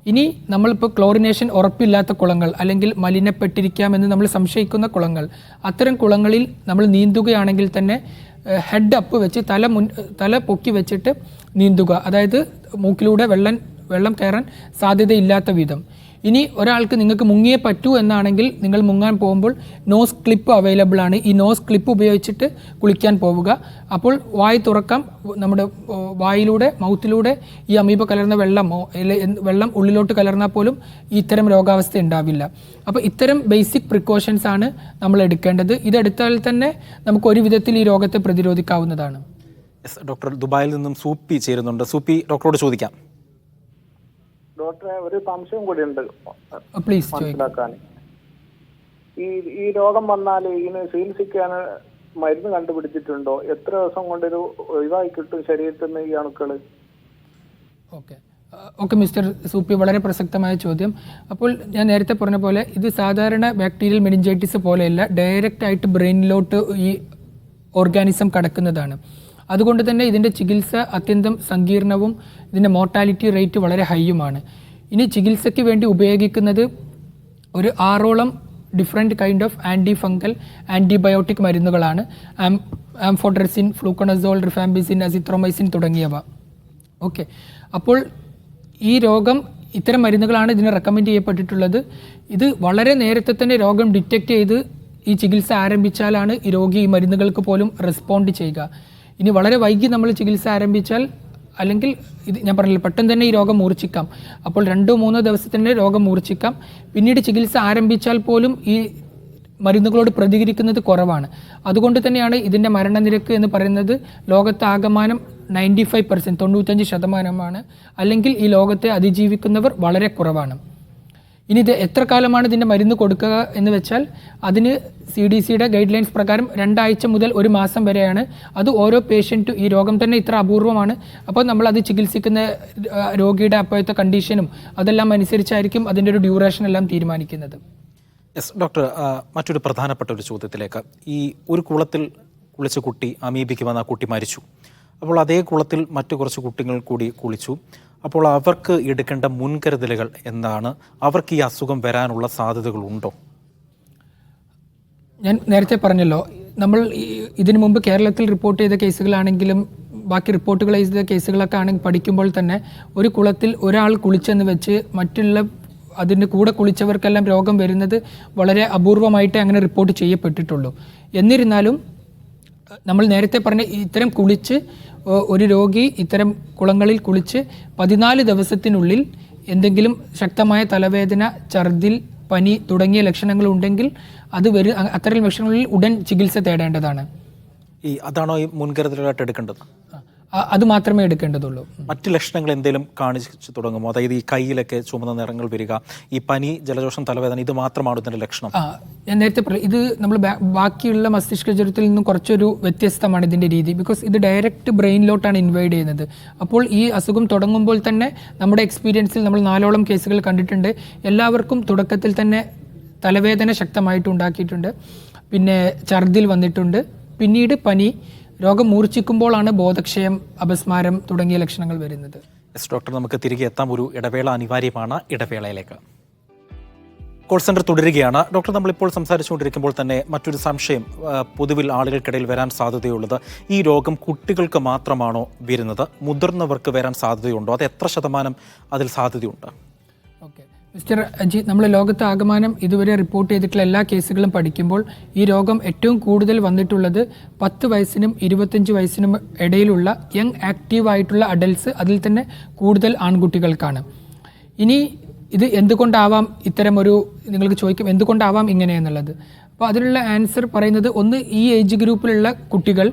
Speaker 2: ഇനി നമ്മളിപ്പോൾ ക്ലോറിനേഷൻ ഉറപ്പില്ലാത്ത കുളങ്ങൾ അല്ലെങ്കിൽ മലിനപ്പെട്ടിരിക്കാമെന്ന് നമ്മൾ സംശയിക്കുന്ന കുളങ്ങൾ, അത്തരം കുളങ്ങളിൽ നമ്മൾ നീന്തുകയാണെങ്കിൽ തന്നെ ഹെഡ് അപ്പ് വെച്ച് തല പൊക്കി വെച്ചിട്ട് നീന്തുക. അതായത് മൂക്കിലൂടെ വെള്ളം കയറാൻ സാധ്യതയില്ലാത്ത വിധം. ഇനി ഒരാൾക്ക് നിങ്ങൾക്ക് മുങ്ങിയേ പറ്റൂ എന്നാണെങ്കിൽ നിങ്ങൾ മുങ്ങാൻ പോകുമ്പോൾ നോസ് ക്ലിപ്പ് അവൈലബിൾ ആണ്. ഈ നോസ് ക്ലിപ്പ് ഉപയോഗിച്ചിട്ട് കുളിക്കാൻ പോവുക. അപ്പോൾ വായ് തുറക്കാം. നമ്മുടെ മൗത്തിലൂടെ ഈ അമീബ കലർന്ന വെള്ളം ഉള്ളിലോട്ട് കലർന്നാൽ പോലും ഇത്തരം രോഗാവസ്ഥ ഉണ്ടാവില്ല. അപ്പോൾ ഇത്തരം ബേസിക് പ്രിക്കോഷൻസ് ആണ് നമ്മൾ എടുക്കേണ്ടത്. ഇതെടുത്താൽ തന്നെ നമുക്ക് ഒരു വിധത്തിൽ ഈ രോഗത്തെ പ്രതിരോധിക്കാവുന്നതാണ്.
Speaker 1: ഡോക്ടർ, ദുബായിൽ നിന്നും സൂപ്പി ചേരുന്നുണ്ട്. സൂപ്പി, ഡോക്ടറോട് ചോദിക്കാം.
Speaker 3: ഡോക്ടറെ, ഒരു സംശയം കൂടി ഉണ്ട്
Speaker 2: മനസ്സിലാക്കാൻ.
Speaker 3: ഈ രോഗം വന്നാൽ ഇതിന് ചികിത്സിക്കാൻ മരുന്ന് കണ്ടുപിടിച്ചിട്ടുണ്ടോ? എത്ര ദിവസം കൊണ്ടൊരു ഒഴിവായി കിട്ടും ശരീരത്തിൽ നിന്ന് ഈ അണുക്കള്?
Speaker 2: ഓക്കെ മിസ്റ്റർ സൂപ്പി, വളരെ പ്രസക്തമായ ചോദ്യം. അപ്പോൾ ഞാൻ നേരത്തെ പറഞ്ഞ പോലെ ഇത് സാധാരണ ബാക്ടീരിയൽ മെനിഞ്ചൈറ്റിസ് പോലെയല്ല, ഡയറക്റ്റ് ആയിട്ട് ബ്രെയിനിലോട്ട് ഈ ഓർഗാനിസം കടക്കുന്നതാണ്. അതുകൊണ്ട് തന്നെ ഇതിൻ്റെ ചികിത്സ അത്യന്തം സങ്കീർണവും ഇതിൻ്റെ മോർട്ടാലിറ്റി റേറ്റ് വളരെ ഹൈയുമാണ്. ഇനി ചികിത്സയ്ക്ക് വേണ്ടി ഉപയോഗിക്കുന്നത് ഒരു 6ഓളം different kind of anti fungal antibiotic മരുന്നുകളാണ്. ആംഫോട്രസിൻ, ഫ്ലൂക്കണസോൾ, റിഫാംബിസിൻ, അസിത്രോമൈസിൻ തുടങ്ങിയവ. ഓക്കെ, അപ്പോൾ ഈ രോഗം ഇത്തരം മരുന്നുകളാണ് ഇതിന് റെക്കമെൻഡ് ചെയ്യപ്പെട്ടിട്ടുള്ളത്. ഇത് വളരെ നേരത്തെ തന്നെ രോഗം ഡിറ്റക്റ്റ് ചെയ്ത് ഈ ചികിത്സ ആരംഭിച്ചാലാണ് ഈ രോഗി ഈ മരുന്നുകൾക്ക് പോലും റെസ്പോണ്ട് ചെയ്യുക. ഇനി വളരെ വൈകി നമ്മൾ ചികിത്സ ആരംഭിച്ചാൽ, അല്ലെങ്കിൽ ഇത് ഞാൻ പറഞ്ഞില്ല, പെട്ടെന്ന് തന്നെ ഈ രോഗം മൂർച്ഛിക്കാം. അപ്പോൾ 2-3 ദിവസത്തിൻ്റെ രോഗം മൂർച്ഛിക്കാം. പിന്നീട് ചികിത്സ ആരംഭിച്ചാൽ പോലും ഈ മരുന്നുകളോട് പ്രതികരിക്കുന്നത് കുറവാണ്. അതുകൊണ്ട് തന്നെയാണ് ഇതിൻ്റെ മരണനിരക്ക് എന്ന് പറയുന്നത് ലോകത്താകമാനം 95%, 95%, അല്ലെങ്കിൽ ഈ ലോകത്തെ അതിജീവിക്കുന്നവർ വളരെ കുറവാണ്. ഇനി ഇത് എത്ര കാലമാണ് ഇതിൻ്റെ മരുന്ന് കൊടുക്കുക എന്ന് വെച്ചാൽ, അതിന് CDCയുടെ ഗൈഡ് ലൈൻസ് പ്രകാരം 2 ആഴ്ച മുതൽ 1 മാസം വരെയാണ്. അത് ഓരോ പേഷ്യൻറ്റും, ഈ രോഗം തന്നെ ഇത്ര അപൂർവമാണ്, അപ്പോൾ നമ്മളത് ചികിത്സിക്കുന്ന രോഗിയുടെ അപ്പോഴത്തെ കണ്ടീഷനും അതെല്ലാം അനുസരിച്ചായിരിക്കും അതിൻ്റെ ഒരു ഡ്യൂറേഷൻ എല്ലാം തീരുമാനിക്കുന്നത്.
Speaker 1: യെസ് ഡോക്ടർ, മറ്റൊരു പ്രധാനപ്പെട്ട ഒരു ചോദ്യത്തിലേക്ക്. ഈ ഒരു കുളത്തിൽ കുളിച്ച കുട്ടി അമീബിക്ക് വന്ന കുട്ടി മരിച്ചു. അപ്പോൾ അതേ കുളത്തിൽ മറ്റു കുറച്ച് കുട്ടികൾ കൂടി കുളിച്ചു. അപ്പോൾ അവർക്ക് എടുക്കേണ്ട മുൻകരുതലുകൾ എന്താണ്? അവർക്ക് ഈ അസുഖം വരാനുള്ള സാധ്യതകളുണ്ടോ?
Speaker 2: ഞാൻ നേരത്തെ പറഞ്ഞല്ലോ, നമ്മൾ ഇതിനു മുമ്പ് കേരളത്തിൽ റിപ്പോർട്ട് ചെയ്ത കേസുകളാണെങ്കിലും ബാക്കി റിപ്പോർട്ടുകൾ ചെയ്ത കേസുകളൊക്കെ ആണെങ്കിൽ പഠിക്കുമ്പോൾ തന്നെ, ഒരു കുളത്തിൽ ഒരാൾ കുളിച്ചെന്ന് വെച്ച് മറ്റുള്ള അതിൻ്റെ കൂടെ കുളിച്ചവർക്കെല്ലാം രോഗം വരുന്നത് വളരെ അപൂർവമായിട്ടേ അങ്ങനെ റിപ്പോർട്ട് ചെയ്യപ്പെട്ടിട്ടുള്ളൂ. എന്നിരുന്നാലും നമ്മൾ നേരത്തെ പറഞ്ഞ ഇത്തരം കുളിച്ച് ഒരു രോഗി ഇത്തരം കുളങ്ങളിൽ കുളിച്ച് 14 ദിവസത്തിനുള്ളിൽ എന്തെങ്കിലും ശക്തമായ തലവേദന, ഛർദിൽ, പനി തുടങ്ങിയ ലക്ഷണങ്ങൾ ഉണ്ടെങ്കിൽ അത്തരം ലക്ഷണങ്ങളിൽ ഉടൻ ചികിത്സ തേടേണ്ടതാണ്.
Speaker 1: അതാണോ ഈ മുൻകരുതലായിട്ട് എടുക്കേണ്ടത്?
Speaker 2: അത് മാത്രമേ എടുക്കേണ്ടതുള്ളൂ.
Speaker 1: മറ്റ് ലക്ഷണങ്ങൾ എന്തെങ്കിലും കാണിച്ചു തുടങ്ങുമോ? അതായത് ഈ കയ്യിലൊക്കെ ചുമന്ന നിറങ്ങൾ വരിക, ഈ പനി, ജലദോഷം, തലവേദന, ഇത് മാത്രമാണ് ഇതിൻ്റെ ലക്ഷണം?
Speaker 2: ഞാൻ നേരത്തെ പറഞ്ഞു, ഇത് നമ്മൾ ബാക്കിയുള്ള മസ്തിഷ്ക ജ്വരത്തിൽ നിന്നും കുറച്ചൊരു വ്യത്യസ്തമാണ് ഇതിൻ്റെ രീതി. ബിക്കോസ് ഇത് ഡയറക്റ്റ് ബ്രെയിനിലോട്ടാണ് ഇൻവൈഡ് ചെയ്യുന്നത്. അപ്പോൾ ഈ അസുഖം തുടങ്ങുമ്പോൾ തന്നെ നമ്മുടെ എക്സ്പീരിയൻസിൽ നമ്മൾ 4ഓളം കേസുകൾ കണ്ടിട്ടുണ്ട്. എല്ലാവർക്കും തുടക്കത്തിൽ തന്നെ തലവേദന ശക്തമായിട്ട് ഉണ്ടാക്കിയിട്ടുണ്ട്, പിന്നെ ഛർദിൽ വന്നിട്ടുണ്ട്, പിന്നീട് പനി, രോഗം മൂർച്ഛിക്കുമ്പോഴാണ് ബോധക്ഷയം, അപസ്മാരം തുടങ്ങിയ ലക്ഷണങ്ങൾ വരുന്നത്.
Speaker 1: യെസ് ഡോക്ടർ, നമുക്ക് തിരികെ എത്താം. ഒരു ഇടവേള അനിവാര്യമാണ്. ഇടവേളയിലേക്ക്. കോൾ സെന്റർ തുടരുകയാണ്. ഡോക്ടർ, നമ്മളിപ്പോൾ സംസാരിച്ചുകൊണ്ടിരിക്കുമ്പോൾ തന്നെ മറ്റൊരു സംശയം പൊതുവിൽ ആളുകൾക്കിടയിൽ വരാൻ സാധ്യതയുള്ളത്, ഈ രോഗം കുട്ടികൾക്ക് മാത്രമാണോ വരുന്നത്? മുതിർന്നവർക്ക് വരാൻ സാധ്യതയുണ്ടോ? അത് എത്ര ശതമാനം അതിൽ സാധ്യതയുണ്ട്?
Speaker 2: ഓക്കെ മിസ്റ്റർ അജിത്, നമ്മൾ ലോകത്ത് ആകമാനം ഇതുവരെ റിപ്പോർട്ട് ചെയ്തിട്ടുള്ള എല്ലാ കേസുകളും പഠിക്കുമ്പോൾ ഈ രോഗം ഏറ്റവും കൂടുതൽ വന്നിട്ടുള്ളത് 10 വയസ്സിനും 25 വയസ്സിനും ഇടയിലുള്ള യങ് ആക്റ്റീവായിട്ടുള്ള അഡൽട്സ്, അതിൽ തന്നെ കൂടുതൽ ആൺകുട്ടികൾക്കാണ്. ഇനി ഇത് എന്തുകൊണ്ടാവാം ഇത്തരം ഒരു, നിങ്ങൾക്ക് ചോദിക്കും എന്തുകൊണ്ടാവാം ഇങ്ങനെയെന്നുള്ളത്. അപ്പോൾ അതിനുള്ള ആൻസർ പറയുന്നത്, ഒന്ന്, ഈ ഏജ് ഗ്രൂപ്പിലുള്ള കുട്ടികൾ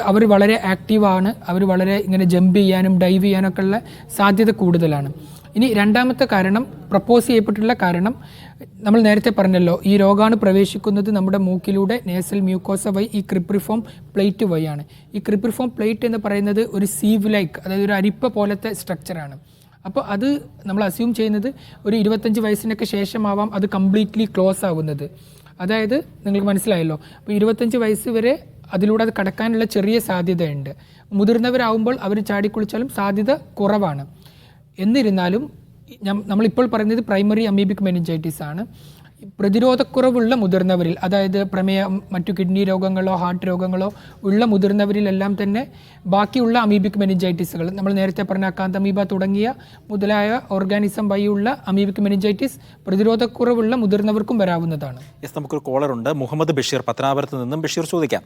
Speaker 2: അവർ വളരെ ആക്റ്റീവാണ്, അവർ വളരെ ഇങ്ങനെ ജമ്പ് ചെയ്യാനും ഡൈവ് ചെയ്യാനൊക്കെ ഉള്ള സാധ്യത കൂടുതലാണ്. ഇനി രണ്ടാമത്തെ കാരണം, പ്രപ്പോസ് ചെയ്യപ്പെട്ടുള്ള കാരണം, നമ്മൾ നേരത്തെ പറഞ്ഞല്ലോ, ഈ രോഗാണു പ്രവേശിക്കുന്നത് നമ്മുടെ മൂക്കിലൂടെ നേസൽ മ്യൂക്കോസ വഴി ഈ ക്രിപ്രിഫോം പ്ലേറ്റ് വഴിയാണ്. ഈ ക്രിപ്രിഫോം പ്ലേറ്റ് എന്ന് പറയുന്നത് ഒരു സീവ് ലൈക്ക്, അതായത് ഒരു അരിപ്പ പോലത്തെ സ്ട്രക്ചറാണ്. അപ്പോൾ അത് നമ്മൾ അസ്യൂം ചെയ്യുന്നത് ഒരു 25 വയസ്സിനൊക്കെ ശേഷമാവാം അത് കംപ്ലീറ്റ്ലി ക്ലോസ് ആവുന്നത്. അതായത് നിങ്ങൾക്ക് മനസ്സിലായല്ലോ, അപ്പോൾ 25 വയസ്സ് വരെ അതിലൂടെ അത് കടക്കാനുള്ള ചെറിയ സാധ്യതയുണ്ട്. മുതിർന്നവരാകുമ്പോൾ അവർ ചാടിക്കുളിച്ചാലും സാധ്യത കുറവാണ്. എന്നിരുന്നാലും നമ്മളിപ്പോൾ പറയുന്നത് പ്രൈമറി അമീബിക് മെനിഞ്ചൈറ്റിസ് ആണ്. പ്രതിരോധക്കുറവുള്ള മുതിർന്നവരിൽ, അതായത് പ്രമേയം, മറ്റു കിഡ്നി രോഗങ്ങളോ ഹാർട്ട് രോഗങ്ങളോ ഉള്ള മുതിർന്നവരിലെല്ലാം തന്നെ ബാക്കിയുള്ള അമീബിക് മെനിഞ്ചൈറ്റിസുകൾ, നമ്മൾ നേരത്തെ പറഞ്ഞ അക്കാന്തമീബ തുടങ്ങിയ മുതലായ ഓർഗാനിസം വഴിയുള്ള അമീബിക് മെനിഞ്ചൈറ്റിസ് പ്രതിരോധക്കുറവുള്ള മുതിർന്നവർക്കും വരാവുന്നതാണ്.
Speaker 1: യെസ്, നമുക്കൊരു കോളർ ഉണ്ട്, മുഹമ്മദ് ബഷീർ പത്തനാപുരത്ത് നിന്നും. ബഷീർ, ചോദിക്കാം.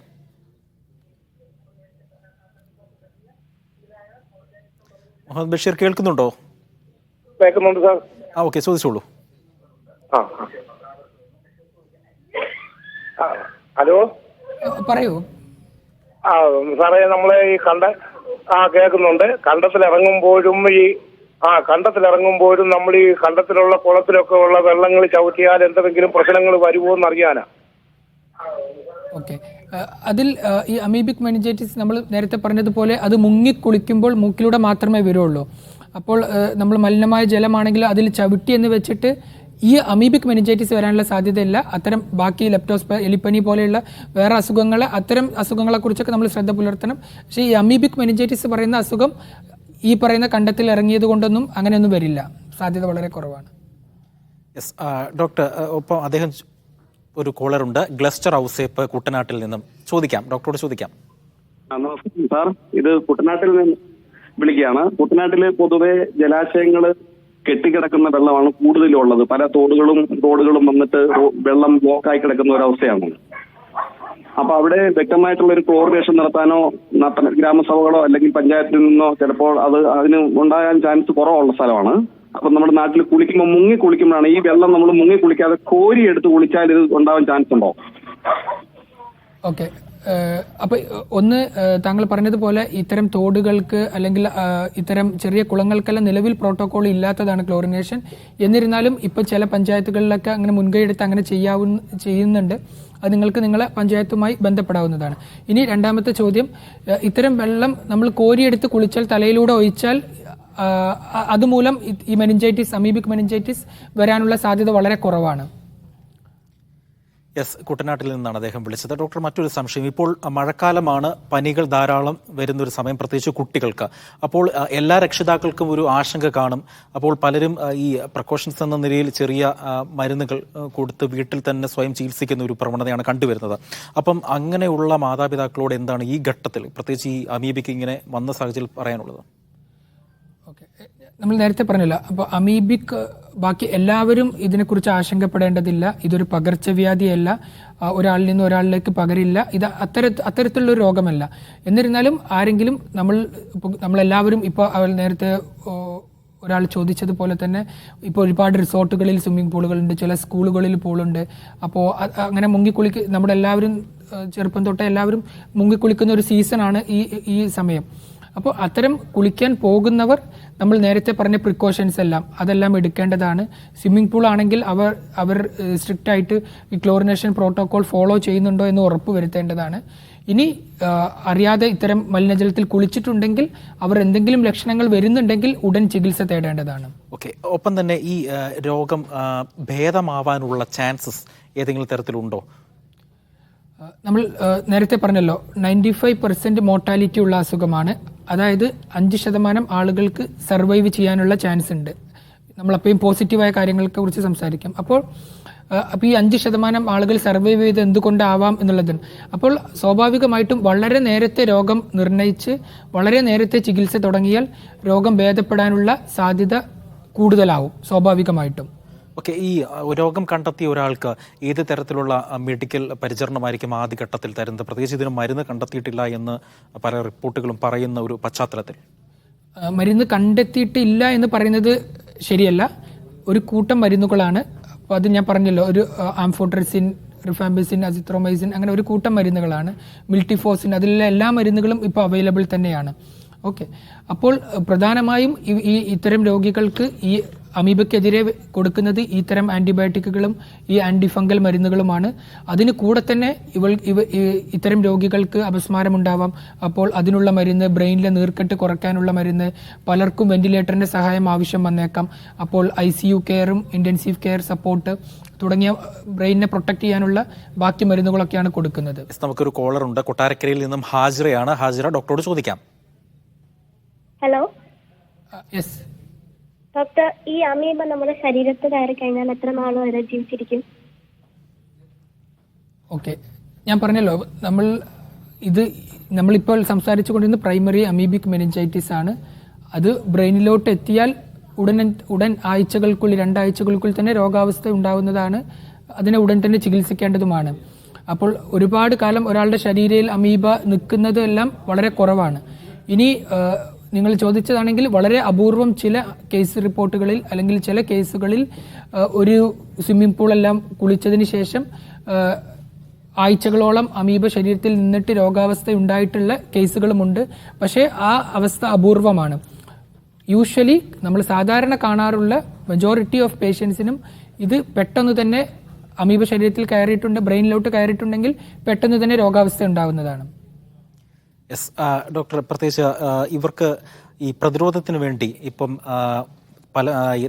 Speaker 1: മുഹമ്മദ് ബഷീർ കേൾക്കുന്നുണ്ടോ?
Speaker 6: കേൾക്കുന്നുണ്ട് സാർ.
Speaker 1: ഓക്കെ, ചോദിച്ചോളൂ.
Speaker 6: ഹലോ,
Speaker 2: പറയൂ.
Speaker 6: സാറേ, നമ്മളെ ഈ കേൾക്കുന്നുണ്ട്. കണ്ടത്തിലിറങ്ങുമ്പോഴും നമ്മൾ ഈ കണ്ടത്തിലുള്ള കുളത്തിലൊക്കെ ഉള്ള വെള്ളങ്ങൾ ചവിട്ടിയാൽ എന്തെങ്കിലും പ്രശ്നങ്ങൾ വരുമോ എന്നറിയാനാ.
Speaker 2: ഓക്കെ, അതിൽ ഈ അമീബിക് മെനിഞ്ചൈറ്റിസ് നമ്മൾ നേരത്തെ പറഞ്ഞതുപോലെ അത് മുങ്ങിക്കുളിക്കുമ്പോൾ മൂക്കിലൂടെ മാത്രമേ വരുള്ളൂ. അപ്പോൾ നമ്മൾ മലിനമായ ജലമാണെങ്കിൽ അതിൽ ചവിട്ടി എന്ന് വെച്ചിട്ട് ഈ അമീബിക് മെനിഞ്ചൈറ്റിസ് വരാനുള്ള സാധ്യതയില്ല. അത്തരം ബാക്കി എലിപ്പനി പോലെയുള്ള വേറെ അത്തരം അസുഖങ്ങളെക്കുറിച്ചൊക്കെ നമ്മൾ ശ്രദ്ധ പുലർത്തണം. പക്ഷേ ഈ അമീബിക് മെനിഞ്ചൈറ്റിസ് പറയുന്ന അസുഖം ഈ പറയുന്ന കണ്ടത്തിൽ ഇറങ്ങിയത് കൊണ്ടൊന്നും അങ്ങനെയൊന്നും വരില്ല, സാധ്യത വളരെ കുറവാണ്.
Speaker 1: യെസ് ഡോക്ടർ, ഒപ്പം അദ്ദേഹം ഒരു കോളറുണ്ട്, ഗ്ലസ്റ്റർ ഔസേപ്പ് കുട്ടനാട്ടിൽ നിന്നും. ചോദിക്കാം, ഡോക്ടറോട് ചോദിക്കാം.
Speaker 9: നമസ്കാരം സാർ, ഇത് കുട്ടനാട്ടിൽ നിന്ന് വിളിക്കുകയാണ്. കുട്ടനാട്ടില് പൊതുവെ ജലാശയങ്ങള് കെട്ടിക്കിടക്കുന്ന വെള്ളമാണ് കൂടുതലും ഉള്ളത്. പല തോടുകളും റോഡുകളും വന്നിട്ട് വെള്ളം ബ്ലോക്കായി കിടക്കുന്ന ഒരു അവസ്ഥയാണ്. അപ്പൊ അവിടെ വ്യക്തമായിട്ടുള്ള ഒരു ക്ലോറിനേഷൻ നടത്താനോ ഗ്രാമസഭകളോ അല്ലെങ്കിൽ പഞ്ചായത്തിൽ നിന്നോ ചിലപ്പോൾ അതിന് ഉണ്ടാകാൻ ചാൻസ് കുറവുള്ള സ്ഥലമാണ്. അപ്പൊ നമ്മുടെ നാട്ടിൽ കുളിക്കുമ്പോൾ മുങ്ങി കുളിക്കുമ്പോഴാണ് ഈ വെള്ളം നമ്മൾ മുങ്ങി കുളിക്കാതെ കോരി എടുത്ത് കുളിച്ചാൽ ഇത് ഉണ്ടാവാൻ ചാൻസ് ഉണ്ടോ?
Speaker 2: ഓക്കെ, അപ്പൊ ഒന്ന് താങ്കൾ പറഞ്ഞതുപോലെ ഇത്തരം തോടുകൾക്ക് അല്ലെങ്കിൽ ഇത്തരം ചെറിയ കുളങ്ങൾക്കെല്ലാം നിലവിൽ പ്രോട്ടോകോൾ ഇല്ലാത്തതാണ് ക്ലോറിനേഷൻ. എന്നിരുന്നാലും ഇപ്പൊ ചില പഞ്ചായത്തുകളിലൊക്കെ അങ്ങനെ മുൻകൈയെടുത്ത് അങ്ങനെ ചെയ്യുന്നുണ്ട്. അത് നിങ്ങൾക്ക് നിങ്ങളെ പഞ്ചായത്തുമായി ബന്ധപ്പെടാവുന്നതാണ്. ഇനി രണ്ടാമത്തെ ചോദ്യം, ഇത്തരം വെള്ളം നമ്മൾ കോരിയെടുത്ത് കുളിച്ചാൽ, തലയിലൂടെ ഒഴിച്ചാൽ അതുമൂലം ഈ മെനിഞ്ചൈറ്റിസ്, അമീബിക് മെനിഞ്ചൈറ്റിസ് വരാനുള്ള സാധ്യത വളരെ കുറവാണ്.
Speaker 1: യെസ്, കുട്ടനാട്ടിൽ നിന്നാണ് അദ്ദേഹം വിളിച്ചത്. ഡോക്ടർ, മറ്റൊരു സംശയം, ഇപ്പോൾ മഴക്കാലമാണ്, പനികൾ ധാരാളം വരുന്നൊരു സമയം, പ്രത്യേകിച്ച് കുട്ടികൾക്ക്. അപ്പോൾ എല്ലാ രക്ഷിതാക്കൾക്കും ഒരു ആശങ്ക കാണും. അപ്പോൾ പലരും ഈ പ്രിക്കോഷൻസ് എന്ന നിലയിൽ ചെറിയ മരുന്നുകൾ കൊടുത്ത് വീട്ടിൽ തന്നെ സ്വയം ചികിത്സിക്കുന്ന ഒരു പ്രവണതയാണ് കണ്ടുവരുന്നത്. അപ്പം അങ്ങനെയുള്ള മാതാപിതാക്കളോട് എന്താണ് ഈ ഘട്ടത്തിൽ, പ്രത്യേകിച്ച് ഈ അമീബിക്ക് ഇങ്ങനെ വന്ന സാഹചര്യത്തിൽ പറയാനുള്ളത്?
Speaker 2: ഓക്കെ, നമ്മൾ നേരത്തെ പറഞ്ഞില്ല, അപ്പോൾ അമീബിക് ബാക്കി എല്ലാവരും ഇതിനെക്കുറിച്ച് ആശങ്കപ്പെടേണ്ടതില്ല. ഇതൊരു പകർച്ചവ്യാധിയല്ല, ഒരാളിൽ നിന്ന് ഒരാളിലേക്ക് പകരില്ല. ഇത് അത്തരത്തിലുള്ളൊരു രോഗമല്ല. എന്നിരുന്നാലും ആരെങ്കിലും നമ്മളെല്ലാവരും ഇപ്പോൾ നേരത്തെ ഒരാൾ ചോദിച്ചതുപോലെ തന്നെ ഇപ്പോൾ ഒരുപാട് റിസോർട്ടുകളിൽ സ്വിമ്മിംഗ് പൂളുകളുണ്ട്, ചില സ്കൂളുകളിൽ പൂളുണ്ട്. അപ്പോൾ അങ്ങനെ നമ്മളെല്ലാവരും ചെറുപ്പം തൊട്ടേ എല്ലാവരും മുങ്ങിക്കുളിക്കുന്ന ഒരു സീസണാണ് ഈ സമയം. അപ്പോൾ അത്തരം കുളിക്കാൻ പോകുന്നവർ നമ്മൾ നേരത്തെ പറഞ്ഞ പ്രിക്കോഷൻസ് അതെല്ലാം എടുക്കേണ്ടതാണ്. സ്വിമ്മിംഗ് പൂൾ ആണെങ്കിൽ അവർ സ്ട്രിക്റ്റ് ആയിട്ട് ഈ ക്ലോറിനേഷൻ പ്രോട്ടോകോൾ ഫോളോ ചെയ്യുന്നുണ്ടോ എന്ന് ഉറപ്പ് വരുത്തേണ്ടതാണ്. ഇനി അറിയാതെ ഇത്തരം മലിനജലത്തിൽ കുളിച്ചിട്ടുണ്ടെങ്കിൽ, അവർ എന്തെങ്കിലും ലക്ഷണങ്ങൾ വരുന്നുണ്ടെങ്കിൽ ഉടൻ ചികിത്സ തേടേണ്ടതാണ്.
Speaker 1: ഓക്കെ, ഒപ്പം തന്നെ ഈ രോഗം ഭേദമാവാനുള്ള ചാൻസസ് ഏതെങ്കിലും തരത്തിലുണ്ടോ?
Speaker 2: നമ്മൾ നേരത്തെ പറഞ്ഞല്ലോ, 95% മോർട്ടാലിറ്റി ഉള്ള അസുഖമാണ്. അതായത് 5% ആളുകൾക്ക് സർവൈവ് ചെയ്യാനുള്ള ചാൻസ് ഉണ്ട്. നമ്മളപ്പോഴും പോസിറ്റീവായ കാര്യങ്ങളെ കുറിച്ച് സംസാരിക്കാം. അപ്പോൾ ഈ 5% ആളുകൾ സർവൈവ് ചെയ്ത് എന്തുകൊണ്ടാവാം എന്നുള്ളതാണ്. അപ്പോൾ സ്വാഭാവികമായിട്ടും വളരെ നേരത്തെ രോഗം നിർണയിച്ച് വളരെ നേരത്തെ ചികിത്സ തുടങ്ങിയാൽ രോഗം ഭേദപ്പെടാനുള്ള സാധ്യത കൂടുതലാവും സ്വാഭാവികമായിട്ടും.
Speaker 1: ഓക്കെ, ഈ രോഗം കണ്ടെത്തിയ ഒരാൾക്ക് ഏത് തരത്തിലുള്ള മെഡിക്കൽ പരിചരണമായിരിക്കും ആദ്യഘട്ടത്തിൽ തരുന്നത്? പ്രത്യേകിച്ച് ഇതിന് മരുന്ന് കണ്ടെത്തിയിട്ടില്ല എന്ന് പല റിപ്പോർട്ടുകളും പറയുന്ന ഒരു പശ്ചാത്തലത്തിൽ.
Speaker 2: മരുന്ന് കണ്ടെത്തിയിട്ടില്ല എന്ന് പറയുന്നത് ശരിയല്ല. ഒരു കൂട്ടം മരുന്നുകളാണ്. അപ്പോൾ അത് ഞാൻ പറഞ്ഞല്ലോ, ഒരു ആംഫോട്രസിൻ, റിഫാംബിസിൻ, അസിത്രോമൈസിൻ, അങ്ങനെ ഒരു കൂട്ടം മരുന്നുകളാണ്. മിൽട്ടിഫോസിൻ, അതിലുള്ള എല്ലാ മരുന്നുകളും ഇപ്പോൾ അവൈലബിൾ തന്നെയാണ്. ഓക്കെ, അപ്പോൾ പ്രധാനമായും ഇത്തരം രോഗികൾക്ക് ഈ അമീബയ്ക്കെതിരെ കൊടുക്കുന്നത് ഇത്തരം ആന്റിബയോട്ടിക്കുകളും ഈ ആന്റിഫംഗൽ മരുന്നുകളുമാണ്. അതിന് കൂടെ തന്നെ ഇത്തരം രോഗികൾക്ക് അപസ്മാരമുണ്ടാവാം. അപ്പോൾ അതിനുള്ള മരുന്ന്, ബ്രെയിനിലെ നീർക്കെട്ട് കുറയ്ക്കാനുള്ള മരുന്ന്, പലർക്കും വെന്റിലേറ്ററിന്റെ സഹായം ആവശ്യം വന്നേക്കാം. അപ്പോൾ ICU കെയറും ഇന്റൻസീവ് കെയർ സപ്പോർട്ട് തുടങ്ങിയ ബ്രെയിനിനെ പ്രൊട്ടക്ട് ചെയ്യാനുള്ള ബാക്കി മരുന്നുകളൊക്കെയാണ് കൊടുക്കുന്നത്.
Speaker 1: നമുക്കൊരു കോളർ ഉണ്ട്, കൊട്ടാരക്കരയിൽ നിന്നും ഹാജിറയാണ്. ഹാജിറ, ഡോക്ടറോട് ചോദിക്കാം.
Speaker 10: ഹലോ.
Speaker 2: യെസ്
Speaker 10: ഡോക്ടർ, ഈ അമീബ നമ്മുടെ ശരീരത്തിൽ കയറി കഴിഞ്ഞാൽ എത്ര നാൾ വരെ ജീവിച്ചിരിക്കും?
Speaker 2: ഓക്കെ, ഞാൻ പറഞ്ഞല്ലോ, നമ്മളിപ്പോൾ സംസാരിച്ചു കൊണ്ടിരുന്ന പ്രൈമറി അമീബിക് മെനിഞ്ചൈറ്റിസ് ആണ്. അത് ബ്രെയിനിലോട്ട് എത്തിയാൽ ഉടൻ ആഴ്ചകൾക്കുള്ളിൽ 2 ആഴ്ചകൾക്കുള്ളിൽ തന്നെ രോഗാവസ്ഥ ഉണ്ടാവുന്നതാണ്. അതിനെ ഉടൻ തന്നെ ചികിത്സിക്കേണ്ടതുമാണ്. അപ്പോൾ ഒരുപാട് കാലം ഒരാളുടെ ശരീരത്തിൽ അമീബ നിൽക്കുന്നത് എല്ലാം വളരെ കുറവാണ്. ഇനി നിങ്ങൾ ചോദിച്ചതാണെങ്കിൽ വളരെ അപൂർവം ചില കേസ് റിപ്പോർട്ടുകളിൽ അല്ലെങ്കിൽ ചില കേസുകളിൽ ഒരു സ്വിമ്മിംഗ് പൂളെല്ലാം കുളിച്ചതിന് ശേഷം ആഴ്ചകളോളം അമീബ ശരീരത്തിൽ നിന്നിട്ട് രോഗാവസ്ഥ ഉണ്ടായിട്ടുള്ള കേസുകളുമുണ്ട്. പക്ഷേ ആ അവസ്ഥ അപൂർവമാണ്. യൂഷ്വലി നമ്മൾ സാധാരണ കാണാറുള്ള മെജോറിറ്റി ഓഫ് പേഷ്യൻസിനും ഇത് പെട്ടെന്ന് തന്നെ അമീബ ശരീരത്തിൽ കയറിയിട്ടുണ്ട്, ബ്രെയിനിലോട്ട് കയറിയിട്ടുണ്ടെങ്കിൽ പെട്ടെന്ന് തന്നെ രോഗാവസ്ഥ ഉണ്ടാകുന്നതാണ്.
Speaker 1: യെസ് ഡോക്ടർ, പ്രത്യേകിച്ച് ഇവർക്ക് ഈ പ്രതിരോധത്തിന് വേണ്ടി ഇപ്പം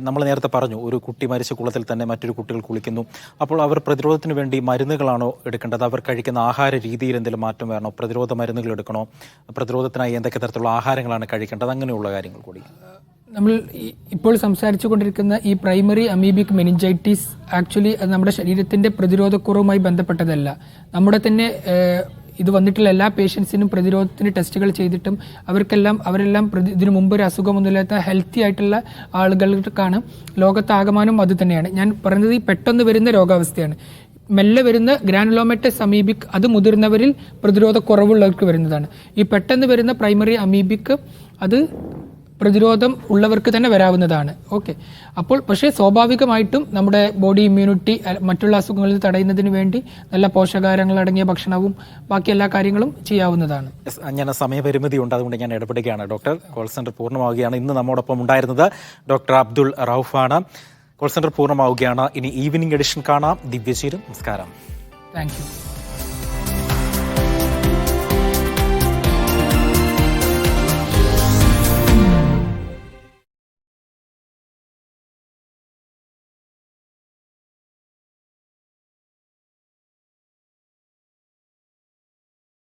Speaker 1: നമ്മൾ നേരത്തെ പറഞ്ഞു, ഒരു കുട്ടി മരിച്ച കുളത്തിൽ തന്നെ മറ്റൊരു കുട്ടികൾ കുളിക്കുന്നു. അപ്പോൾ അവർ പ്രതിരോധത്തിന് വേണ്ടി മരുന്നുകളാണോ എടുക്കേണ്ടത്? അവർ കഴിക്കുന്ന ആഹാര രീതിയിൽ എന്തെങ്കിലും മാറ്റം വരണോ? പ്രതിരോധ മരുന്നുകൾ എടുക്കണോ? പ്രതിരോധത്തിനായി എന്തൊക്കെ തരത്തിലുള്ള ആഹാരങ്ങളാണ് കഴിക്കേണ്ടത്? അങ്ങനെയുള്ള കാര്യങ്ങൾ കൂടി.
Speaker 2: നമ്മൾ ഇപ്പോൾ സംസാരിച്ചു കൊണ്ടിരിക്കുന്ന ഈ പ്രൈമറി അമീബിക് മെനിഞ്ചൈറ്റിസ് ആക്ച്വലി അത് നമ്മുടെ ശരീരത്തിൻ്റെ പ്രതിരോധക്കുറവുമായി ബന്ധപ്പെട്ടതല്ല. നമ്മുടെ തന്നെ ഇത് വന്നിട്ടുള്ള എല്ലാ പേഷ്യൻസിനും പ്രതിരോധത്തിന് ടെസ്റ്റുകൾ ചെയ്തിട്ടും അവരെല്ലാം ഇതിനു മുമ്പ് ഒരു അസുഖമൊന്നുമില്ലാത്ത ഹെൽത്തി ആയിട്ടുള്ള ആളുകൾക്കാണ്. ലോകത്താകമാനം അത് തന്നെയാണ്. ഞാൻ പറഞ്ഞത് ഈ പെട്ടെന്ന് വരുന്ന രോഗാവസ്ഥയാണ്. മെല്ലെ വരുന്ന ഗ്രാനുലോമറ്റസ് അമീബിക് അത് മുതിർന്നവരിൽ പ്രതിരോധക്കുറവുള്ളവർക്ക് വരുന്നതാണ്. ഈ പെട്ടെന്ന് വരുന്ന പ്രൈമറി അമീബിക് അത് പ്രതിരോധം ഉള്ളവർക്ക് തന്നെ വരാവുന്നതാണ്. ഓക്കെ, അപ്പോൾ പക്ഷേ സ്വാഭാവികമായിട്ടും നമ്മുടെ ബോഡി ഇമ്മ്യൂണിറ്റി മറ്റുള്ള അസുഖങ്ങളിൽ തടയുന്നതിന് വേണ്ടി നല്ല പോഷകാഹാരങ്ങൾ അടങ്ങിയ ഭക്ഷണവും ബാക്കി എല്ലാ കാര്യങ്ങളും ചെയ്യാവുന്നതാണ്.
Speaker 1: ഞാൻ സമയപരിമിതി ഉണ്ട്, അതുകൊണ്ട് ഞാൻ ഇടപെടുകയാണ്. ഡോക്ടർ, കോൾ സെന്റർ പൂർണ്ണമാവുകയാണ്. ഇന്ന് നമ്മോടൊപ്പം ഉണ്ടായിരുന്നത് ഡോക്ടർ അബ്ദുൾ റൌഫാണ്. കോൾ സെന്റർ പൂർണ്ണമാവുകയാണ്. ഇനി ഈവനിംഗ് എഡിഷൻ കാണാം. ദിവ്യചീരം, നമസ്കാരം.
Speaker 2: Thank U.